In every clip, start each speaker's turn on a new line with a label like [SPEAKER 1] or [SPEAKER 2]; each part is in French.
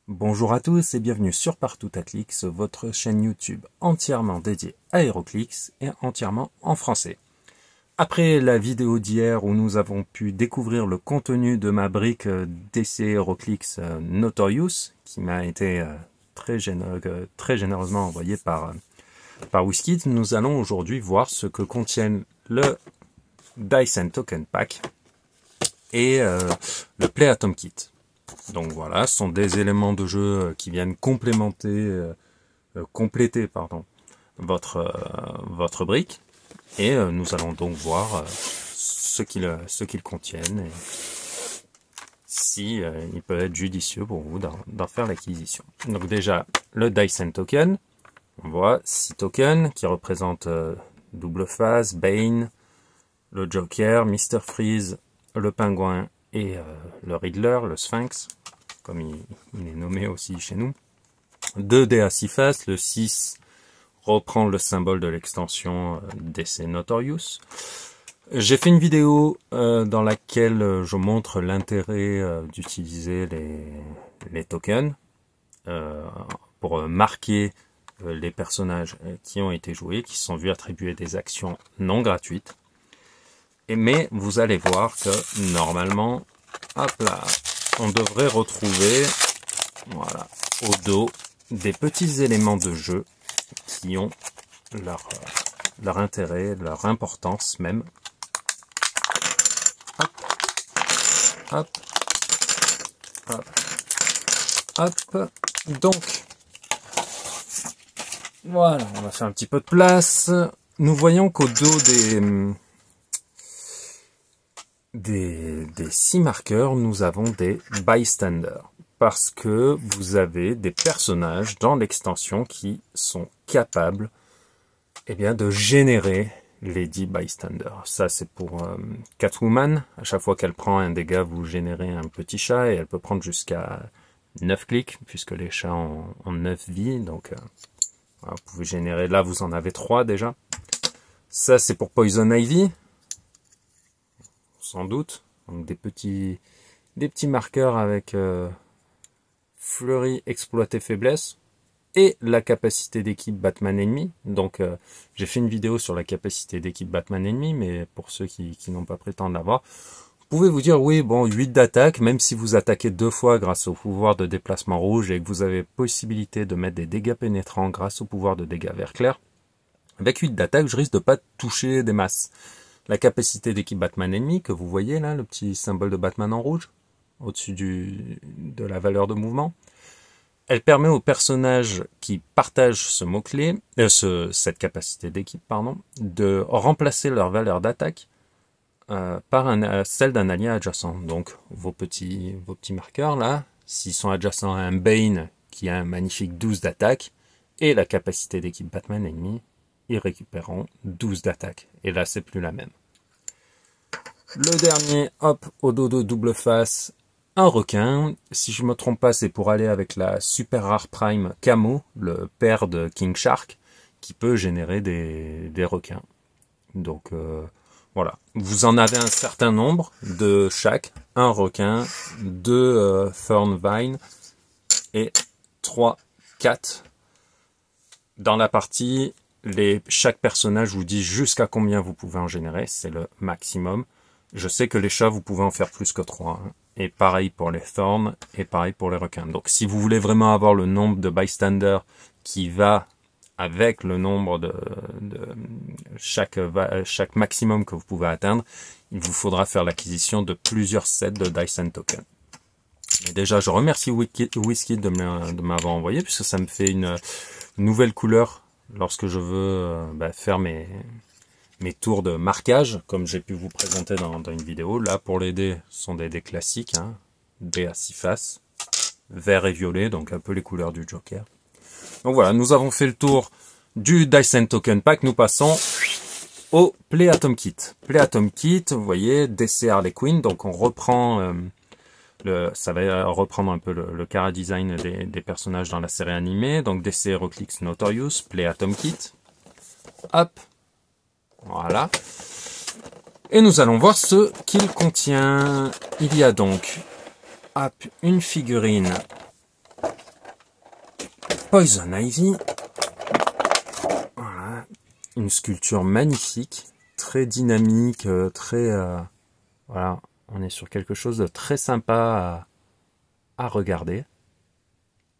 [SPEAKER 1] Bonjour à tous et bienvenue sur Partout à Clix, votre chaîne YouTube entièrement dédiée à HeroClix et entièrement en français. Après la vidéo d'hier où nous avons pu découvrir le contenu de ma brique DC HeroClix Notorious, qui m'a été très généreusement envoyée par WizKid, nous allons aujourd'hui voir ce que contiennent le Dice & Token Pack et le Play Atom Kit. Donc voilà, ce sont des éléments de jeu qui viennent compléter votre brique. Et nous allons donc voir ce qu'ils contiennent et si il peut être judicieux pour vous d'en faire l'acquisition. Donc déjà, le Dice & Token, on voit 6 tokens qui représentent Double Face, Bane, le Joker, Mr. Freeze, le Pingouin et le Riddler, le Sphinx, comme il est nommé aussi chez nous. 2 dés à 6 faces, le 6 reprend le symbole de l'extension DC Notorious. J'ai fait une vidéo dans laquelle je montre l'intérêt d'utiliser les tokens pour marquer les personnages qui ont été joués, qui se sont vus attribuer des actions non gratuites. Mais vous allez voir que normalement, hop là, on devrait retrouver, voilà, au dos, des petits éléments de jeu qui ont leur intérêt, leur importance même. Hop, hop, hop, hop. Donc, voilà, on va faire un petit peu de place. Nous voyons qu'au dos des 6 marqueurs, nous avons des bystanders, parce que vous avez des personnages dans l'extension qui sont capables de générer les 10 bystanders. Ça c'est pour Catwoman, à chaque fois qu'elle prend un dégât, vous générez un petit chat, et elle peut prendre jusqu'à 9 clics, puisque les chats ont 9 vies, donc voilà, vous pouvez générer, là vous en avez 3 déjà. Ça c'est pour Poison Ivy, sans doute, donc des petits marqueurs avec Fleury, exploiter faiblesse et la capacité d'équipe Batman ennemi. Donc j'ai fait une vidéo sur la capacité d'équipe Batman ennemi, mais pour ceux qui n'ont pas pris le temps de l'avoir, vous pouvez vous dire oui, bon, 8 d'attaque, même si vous attaquez 2 fois grâce au pouvoir de déplacement rouge et que vous avez possibilité de mettre des dégâts pénétrants grâce au pouvoir de dégâts vert clair, avec 8 d'attaque, je risque de pas toucher des masses. La capacité d'équipe Batman ennemi, que vous voyez là, le petit symbole de Batman en rouge, au-dessus de la valeur de mouvement, elle permet aux personnages qui partagent ce mot-clé, cette capacité d'équipe, pardon, de remplacer leur valeur d'attaque par celle d'un allié adjacent. Donc vos petits marqueurs là, s'ils sont adjacents à un Bane qui a un magnifique 12 d'attaque, et la capacité d'équipe Batman ennemi, ils récupéreront 12 d'attaque. Et là, c'est plus la même. Le dernier, hop, au dos de Double Face, un requin. Si je me trompe pas, c'est pour aller avec la Super Rare Prime Camo, le père de King Shark, qui peut générer des requins. Donc, voilà. Vous en avez un certain nombre de chaque. Un requin, 2 Thornvine et 3, 4. Dans la partie, chaque personnage vous dit jusqu'à combien vous pouvez en générer, c'est le maximum. Je sais que les chats, vous pouvez en faire plus que 3. Hein. Et pareil pour les thorns, et pareil pour les requins. Donc si vous voulez vraiment avoir le nombre de bystanders qui va avec le nombre de chaque maximum que vous pouvez atteindre, il vous faudra faire l'acquisition de plusieurs sets de Dice & Token. Mais déjà, je remercie WizKid de m'avoir envoyé, puisque ça me fait une nouvelle couleur lorsque je veux faire mes tours de marquage, comme j'ai pu vous présenter dans une vidéo. Là, pour les dés, ce sont des dés classiques, hein, dés à 6 faces, vert et violet, donc un peu les couleurs du Joker. Donc voilà, nous avons fait le tour du Dice & Token Pack. Nous passons au Play Atom Kit. Play Atom Kit, vous voyez, DC Harley Quinn, donc on reprend... ça va reprendre un peu le chara-design des personnages dans la série animée. Donc DC HeroClix Notorious, Play Atom Kit. Hop. Voilà. Et nous allons voir ce qu'il contient. Il y a donc hop, une figurine Poison Ivy. Voilà. Une sculpture magnifique, très dynamique, très... voilà, on est sur quelque chose de très sympa à regarder.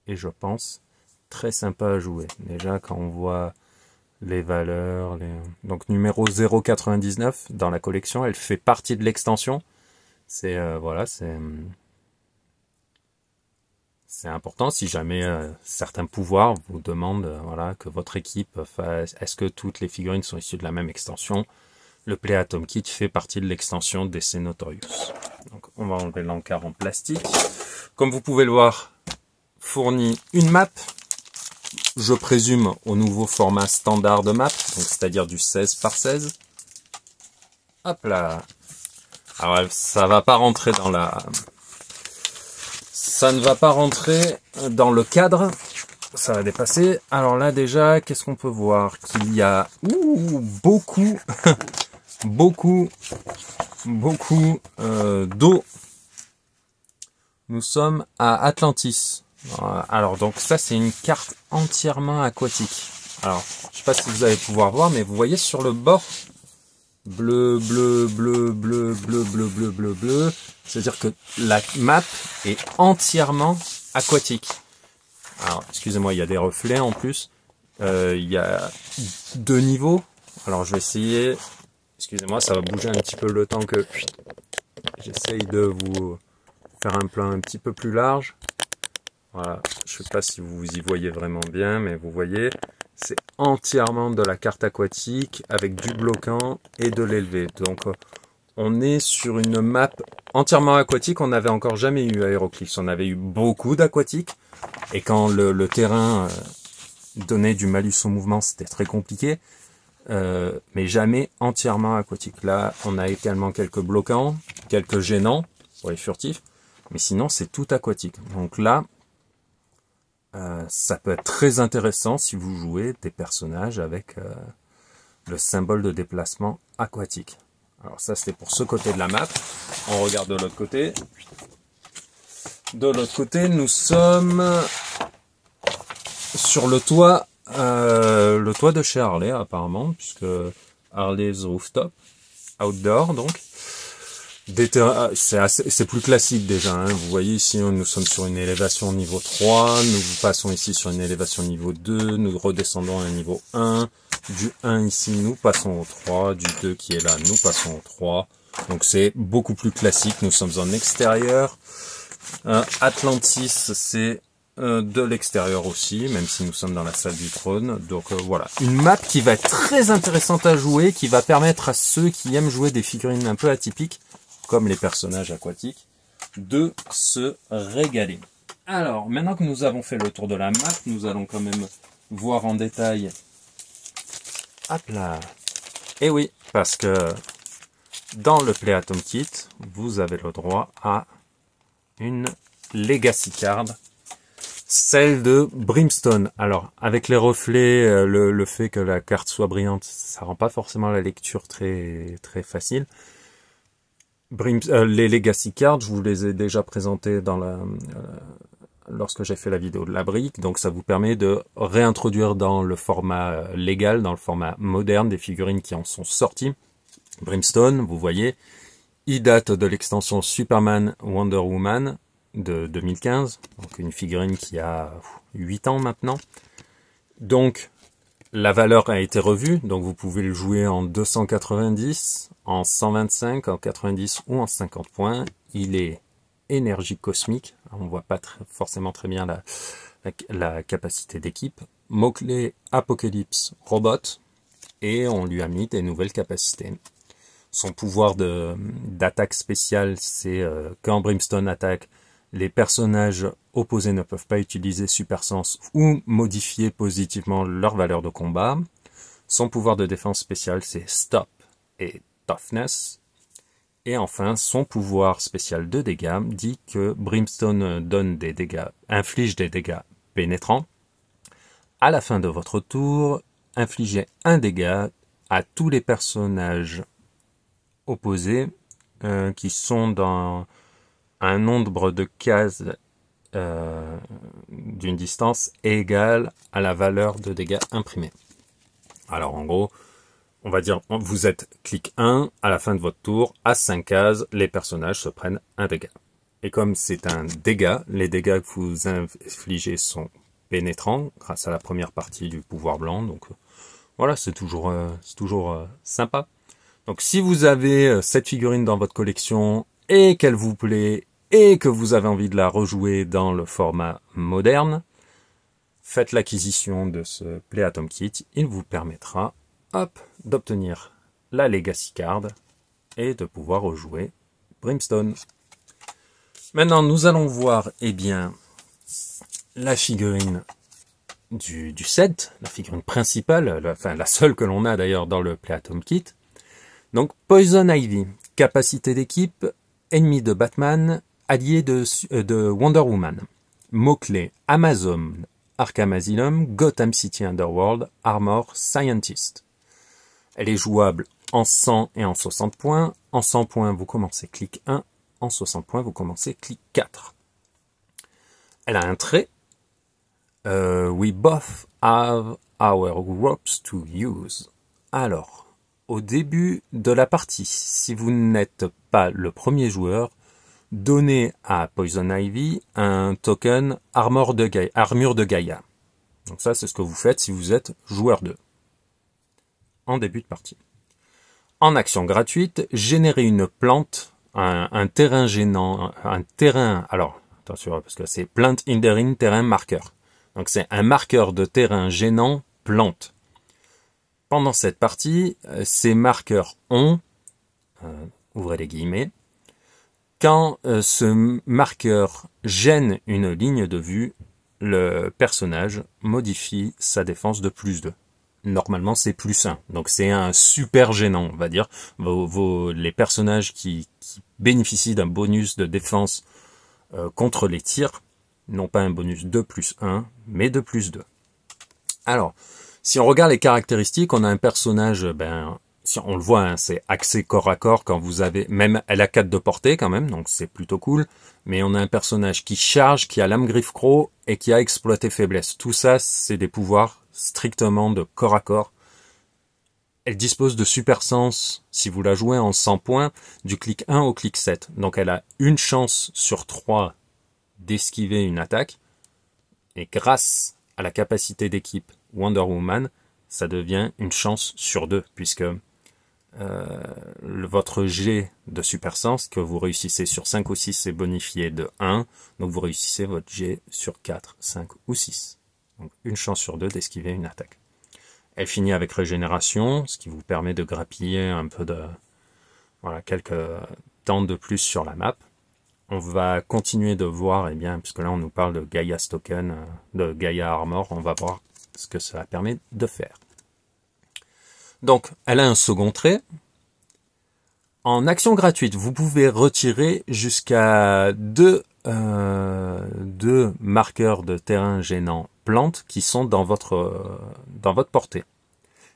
[SPEAKER 1] Et je pense très sympa à jouer. Déjà, quand on voit les valeurs, donc numéro 0,99 dans la collection, elle fait partie de l'extension. C'est voilà, c'est important si jamais certains pouvoirs vous demandent voilà, que votre équipe fasse... Est-ce que toutes les figurines sont issues de la même extension? Le Play Atom Kit fait partie de l'extension DC Notorious. Donc on va enlever l'encart en plastique. Comme vous pouvez le voir, fournit une map, je présume au nouveau format standard de map, c'est-à-dire du 16 par 16. Hop là. Alors ça va pas rentrer dans la... Ça ne va pas rentrer dans le cadre, ça va dépasser. Alors là déjà, qu'est-ce qu'on peut voir? Qu'il y a beaucoup, beaucoup d'eau. Nous sommes à Atlantis. Alors donc ça c'est une carte entièrement aquatique. Alors je sais pas si vous allez pouvoir voir, mais vous voyez sur le bord bleu, bleu, bleu, bleu, bleu, bleu, bleu, bleu, bleu. C'est-à-dire que la map est entièrement aquatique. Alors, excusez-moi, il y a des reflets en plus. Il y a 2 niveaux. Alors, je vais essayer. Excusez-moi, ça va bouger un petit peu le temps que j'essaye de vous faire un plan un petit peu plus large. Voilà, je sais pas si vous y voyez vraiment bien, mais vous voyez, c'est entièrement de la carte aquatique avec du bloquant et de l'élevé. Donc, on est sur une map entièrement aquatique. On n'avait encore jamais eu Aeroclix. On avait eu beaucoup d'aquatiques. Et quand le terrain donnait du malus au mouvement, c'était très compliqué. Mais jamais entièrement aquatique. Là, on a également quelques bloquants, quelques gênants pour les furtifs. Mais sinon, c'est tout aquatique. Donc là, ça peut être très intéressant si vous jouez des personnages avec le symbole de déplacement aquatique. Alors ça, c'était pour ce côté de la map. On regarde de l'autre côté. De l'autre côté, nous sommes sur le toit de chez Harley, apparemment, puisque Harley's Rooftop, outdoor, donc. C'est plus classique déjà, hein. Vous voyez ici, nous sommes sur une élévation niveau 3, nous passons ici sur une élévation niveau 2, nous redescendons à un niveau 1, du 1 ici, nous passons au 3, du 2 qui est là, nous passons au 3. Donc c'est beaucoup plus classique, nous sommes en extérieur. Atlantis, c'est de l'extérieur aussi, même si nous sommes dans la salle du trône. Donc voilà, une map qui va être très intéressante à jouer, qui va permettre à ceux qui aiment jouer des figurines un peu atypiques, comme les personnages aquatiques, de se régaler. Alors, maintenant que nous avons fait le tour de la map, nous allons quand même voir en détail. Hop là. Et oui, parce que dans le Play Atom Kit, vous avez le droit à une Legacy Card, celle de Brimstone. Alors, avec les reflets, le fait que la carte soit brillante, ça rend pas forcément la lecture très facile. Les Legacy Cards, je vous les ai déjà présentés dans lorsque j'ai fait la vidéo de la brique, donc ça vous permet de réintroduire dans le format légal, dans le format moderne des figurines qui en sont sorties. Brimstone, vous voyez, il date de l'extension Superman Wonder Woman de 2015, donc une figurine qui a 8 ans maintenant. Donc la valeur a été revue, donc vous pouvez le jouer en 290, en 125, en 90 ou en 50 points. Il est énergie cosmique, on voit pas forcément très bien la capacité d'équipe. Mot-clé Apocalypse Robot, et on lui a mis des nouvelles capacités. Son pouvoir d'attaque spéciale, c'est quand Brimstone attaque, les personnages opposés ne peuvent pas utiliser Super Sens ou modifier positivement leur valeur de combat. Son pouvoir de défense spécial, c'est Stop et Toughness. Et enfin, son pouvoir spécial de dégâts dit que Brimstone donne des dégâts, inflige des dégâts pénétrants. À la fin de votre tour, infligez un dégât à tous les personnages opposés qui sont dans un nombre de cases d'une distance égale à la valeur de dégâts imprimés. Alors en gros, on va dire, vous êtes clic 1, à la fin de votre tour, à 5 cases, les personnages se prennent un dégât. Et comme c'est un dégât, les dégâts que vous infligez sont pénétrants, grâce à la première partie du pouvoir blanc, donc voilà, c'est toujours sympa. Donc si vous avez cette figurine dans votre collection, et qu'elle vous plaît, et que vous avez envie de la rejouer dans le format moderne, faites l'acquisition de ce Play Atom Kit, il vous permettra d'obtenir la Legacy Card et de pouvoir rejouer Brimstone. Maintenant, nous allons voir la figurine du set, la figurine principale, la seule que l'on a d'ailleurs dans le Play Atom Kit. Donc Poison Ivy, capacité d'équipe, ennemi de Batman, allié de Wonder Woman. Mots-clés Amazon, Arkham Asylum, Gotham City Underworld, Armor, Scientist. Elle est jouable en 100 et en 60 points. En 100 points, vous commencez clic 1. En 60 points, vous commencez clic 4. Elle a un trait. We both have our ropes to use. Alors, au début de la partie, si vous n'êtes pas le premier joueur, donnez à Poison Ivy un token armure de Gaïa. Donc ça, c'est ce que vous faites si vous êtes joueur 2. En début de partie. En action gratuite, générez une plante, un terrain gênant, alors attention parce que c'est plant hindering terrain marqueur. Donc c'est un marqueur de terrain gênant plante. Pendant cette partie, ces marqueurs ont, ouvrez les guillemets, quand ce marqueur gêne une ligne de vue, le personnage modifie sa défense de +2. Normalement, c'est +1. Donc, c'est un super gênant, on va dire. Les personnages qui bénéficient d'un bonus de défense contre les tirs n'ont pas un bonus de +1, mais de +2. Alors, si on regarde les caractéristiques, on a un personnage, si on le voit, hein, c'est axé corps à corps quand vous avez, même elle a 4 de portée quand même, donc c'est plutôt cool. Mais on a un personnage qui charge, qui a lame griffe croc et qui a exploité faiblesse. Tout ça, c'est des pouvoirs strictement de corps à corps. Elle dispose de super sens, si vous la jouez en 100 points, du clic 1 au clic 7. Donc elle a une chance sur 3 d'esquiver une attaque. Et grâce à la capacité d'équipe Wonder Woman, ça devient une chance sur 2, puisque votre jet de super sens que vous réussissez sur 5 ou 6 est bonifié de 1, donc vous réussissez votre jet sur 4, 5 ou 6. Donc une chance sur 2 d'esquiver une attaque. Elle finit avec régénération, ce qui vous permet de grappiller un peu de, voilà, quelques temps de plus sur la map. On va continuer de voir, puisque là on nous parle de Gaia's Token, de Gaia Armor, on va voir ce que cela permet de faire. Donc, elle a un second trait. En action gratuite, vous pouvez retirer jusqu'à deux marqueurs de terrain gênant plantes qui sont dans votre portée.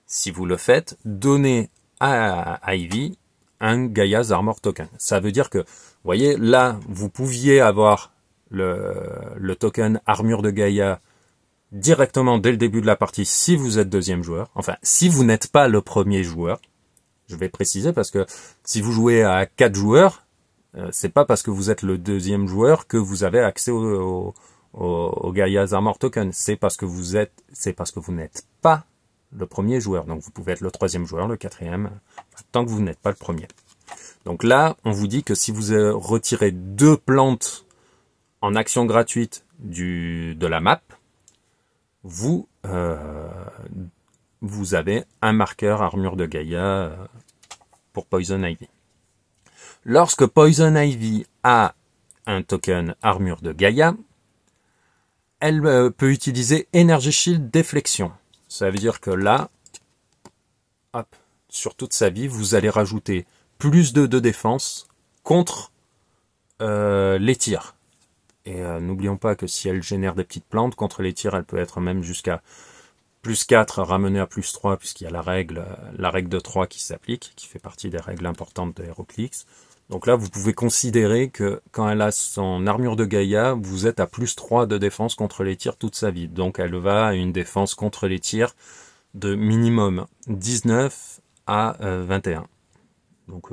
[SPEAKER 1] Si vous le faites, donnez à Ivy un Gaia's Armor Token. Ça veut dire que, vous voyez, là, vous pouviez avoir le token armure de Gaïa directement dès le début de la partie si vous êtes deuxième joueur. Enfin, si vous n'êtes pas le premier joueur. Je vais préciser parce que si vous jouez à 4 joueurs, c'est pas parce que vous êtes le deuxième joueur que vous avez accès au Gaia's Armor Token. C'est parce que vous n'êtes pas le premier joueur. Donc vous pouvez être le troisième joueur, le quatrième, tant que vous n'êtes pas le premier. Donc là, on vous dit que si vous retirez 2 plantes en action gratuite de la map, vous avez un marqueur armure de Gaïa pour Poison Ivy. Lorsque Poison Ivy a un token armure de Gaïa, elle peut utiliser Energy Shield Déflexion. Ça veut dire que là, hop, sur toute sa vie, vous allez rajouter plus de défense contre les tirs. Et n'oublions pas que si elle génère des petites plantes, contre les tirs, elle peut être même jusqu'à +4 ramenée à +3, puisqu'il y a la règle de 3 qui s'applique, qui fait partie des règles importantes de HeroClix. Donc là, vous pouvez considérer que quand elle a son armure de Gaïa, vous êtes à +3 de défense contre les tirs toute sa vie. Donc elle va à une défense contre les tirs de minimum 19 à 21. Donc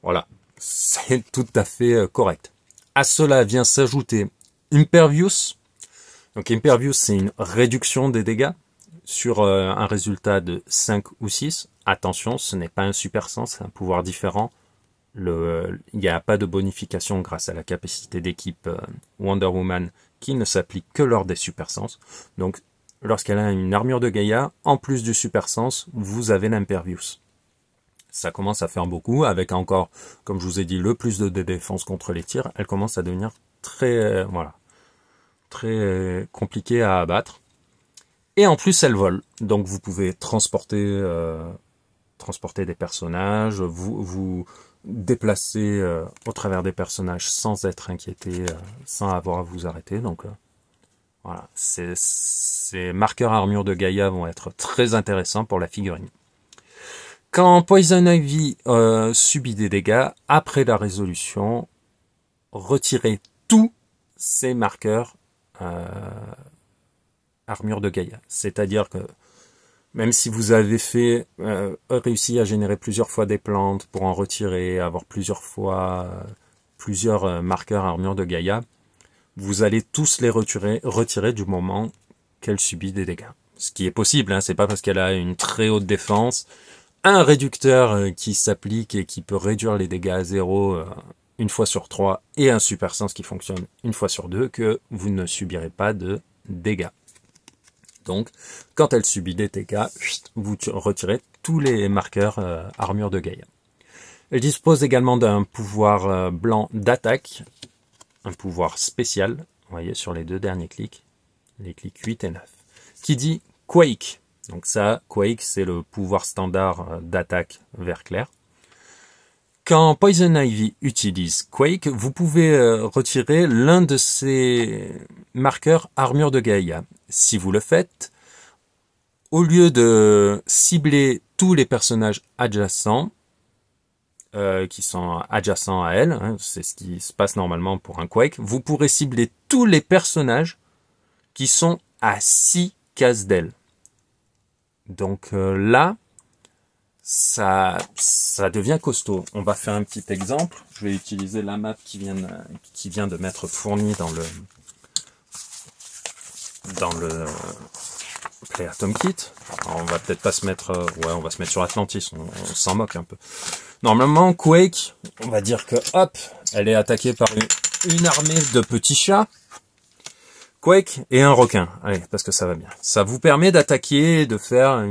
[SPEAKER 1] voilà, c'est tout à fait correct. À cela vient s'ajouter Impervious. Donc Impervious, c'est une réduction des dégâts sur un résultat de 5 ou 6. Attention, ce n'est pas un super sens, c'est un pouvoir différent. Il n'y a pas de bonification grâce à la capacité d'équipe Wonder Woman qui ne s'applique que lors des super sens. Donc lorsqu'elle a une armure de Gaïa, en plus du super sens, vous avez l'Impervious. Ça commence à faire beaucoup, avec encore, comme je vous ai dit, le plus de défense contre les tirs. Elle commence à devenir très, très compliquée à abattre. Et en plus, elle vole. Donc vous pouvez transporter des personnages, vous déplacer au travers des personnages sans être inquiété, sans avoir à vous arrêter. Donc voilà, ces marqueurs armure de Gaïa vont être très intéressants pour la figurine. Quand Poison Ivy subit des dégâts, après la résolution, retirez tous ces marqueurs armure de Gaïa. C'est-à-dire que même si vous avez réussi à générer plusieurs fois des plantes pour en retirer, avoir plusieurs marqueurs armure de Gaïa, vous allez tous les retirer du moment qu'elle subit des dégâts. Ce qui est possible, hein, c'est pas parce qu'elle a une très haute défense, un réducteur qui s'applique et qui peut réduire les dégâts à 0 une fois sur 3 et un super sens qui fonctionne une fois sur 2 que vous ne subirez pas de dégâts. Donc, quand elle subit des dégâts, vous retirez tous les marqueurs armure de Gaïa. Elle dispose également d'un pouvoir blanc d'attaque, un pouvoir spécial, vous voyez sur les deux derniers clics, les clics 8 et 9, qui dit Quake. Donc ça, Quake, c'est le pouvoir standard d'attaque vert clair. Quand Poison Ivy utilise Quake, vous pouvez retirer l'un de ces marqueurs armure de Gaïa. Si vous le faites, au lieu de cibler tous les personnages adjacents, qui sont adjacents à elle, hein, c'est ce qui se passe normalement pour un Quake, vous pourrez cibler tous les personnages qui sont à 6 cases d'elle. Donc là, ça devient costaud. On va faire un petit exemple. Je vais utiliser la map qui vient de m'être fournie dans le Play Atom Kit. Alors, on va peut-être pas se mettre, on va se mettre sur Atlantis. On s'en moque un peu. Normalement, Quake, on va dire que hop, elle est attaquée par une armée de petits chats. Quake et un requin. Allez, parce que ça va bien. Ça vous permet d'attaquer, de faire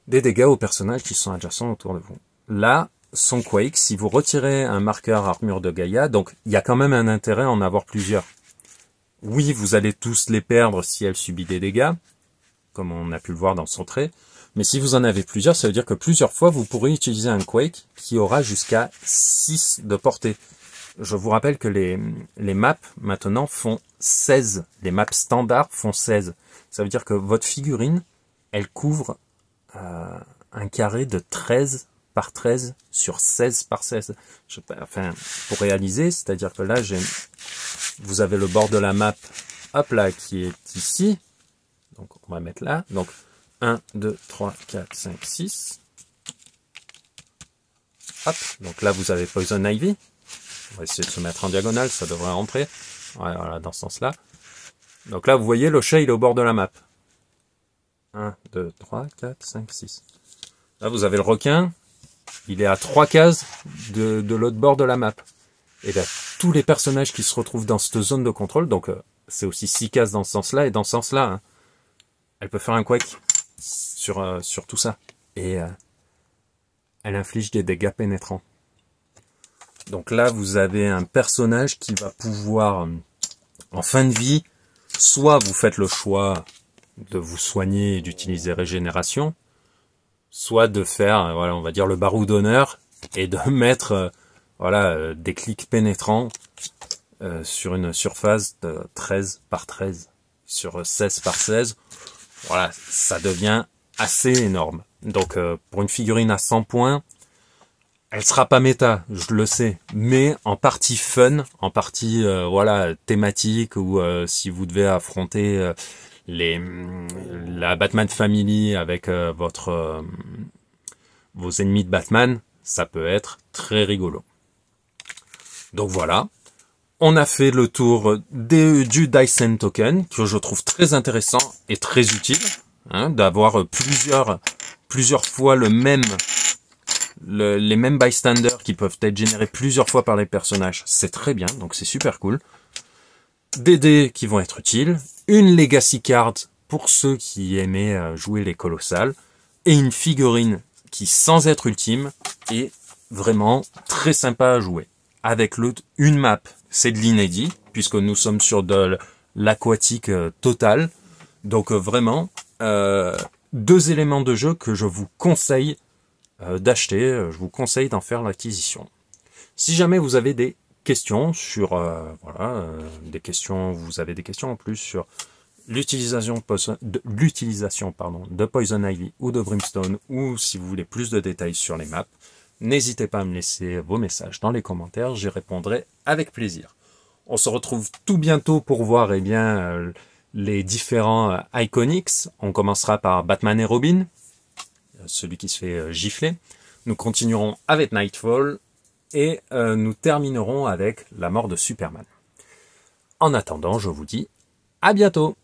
[SPEAKER 1] des dégâts aux personnages qui sont adjacents autour de vous. Là, son Quake, si vous retirez un marqueur armure de Gaïa, donc il y a quand même un intérêt à en avoir plusieurs. Oui, vous allez tous les perdre si elle subit des dégâts, comme on a pu le voir dans son trait. Mais si vous en avez plusieurs, ça veut dire que plusieurs fois, vous pourrez utiliser un Quake qui aura jusqu'à 6 de portée. Je vous rappelle que les maps, maintenant, font 16. Les maps standards font 16. Ça veut dire que votre figurine, elle couvre un carré de 13 par 13 sur 16 par 16. Enfin, pour réaliser, c'est-à-dire que là, vous avez le bord de la map, hop là, qui est ici. Donc, on va mettre là. Donc, 1, 2, 3, 4, 5, 6. Hop, donc là, vous avez Poison Ivy. On va essayer de se mettre en diagonale, ça devrait rentrer. Ouais, voilà, dans ce sens-là. Donc là, vous voyez, le chat, il est au bord de la map. 1, 2, 3, 4, 5, 6. Là, vous avez le requin. Il est à 3 cases de l'autre bord de la map. Et là, tous les personnages qui se retrouvent dans cette zone de contrôle, donc c'est aussi 6 cases dans ce sens-là, et dans ce sens-là, hein, elle peut faire un Quake sur tout ça. Et elle inflige des dégâts pénétrants. Donc là, vous avez un personnage qui va pouvoir, en fin de vie, soit vous faites le choix de vous soigner et d'utiliser régénération, soit de faire, voilà, on va dire le barreau d'honneur et de mettre, des clics pénétrants sur une surface de 13 par 13 sur 16 par 16. Voilà, ça devient assez énorme. Donc pour une figurine à 100 points, Elle sera pas méta, je le sais, mais en partie fun, en partie voilà thématique, ou si vous devez affronter la Batman Family avec vos ennemis de Batman, ça peut être très rigolo. Donc voilà, on a fait le tour du Dyson Token, que je trouve très intéressant et très utile, hein, d'avoir plusieurs fois les mêmes bystanders qui peuvent être générés plusieurs fois par les personnages. C'est très bien, donc c'est super cool. Des dés qui vont être utiles, une Legacy Card pour ceux qui aimaient jouer les colossales, et une figurine qui, sans être ultime, est vraiment très sympa à jouer. Avec une map, c'est de l'inédit, puisque nous sommes sur de l'aquatique total. Donc vraiment, 2 éléments de jeu que je vous conseille d'acheter, je vous conseille d'en faire l'acquisition. Si jamais vous avez des questions sur, vous avez des questions en plus sur l'utilisation de Poison Ivy ou de Brimstone, ou si vous voulez plus de détails sur les maps, n'hésitez pas à me laisser vos messages dans les commentaires, j'y répondrai avec plaisir. On se retrouve tout bientôt pour voir les différents Iconics. On commencera par Batman et Robin, celui qui se fait gifler. Nous continuerons avec Nightfall et nous terminerons avec la mort de Superman. En attendant, je vous dis à bientôt.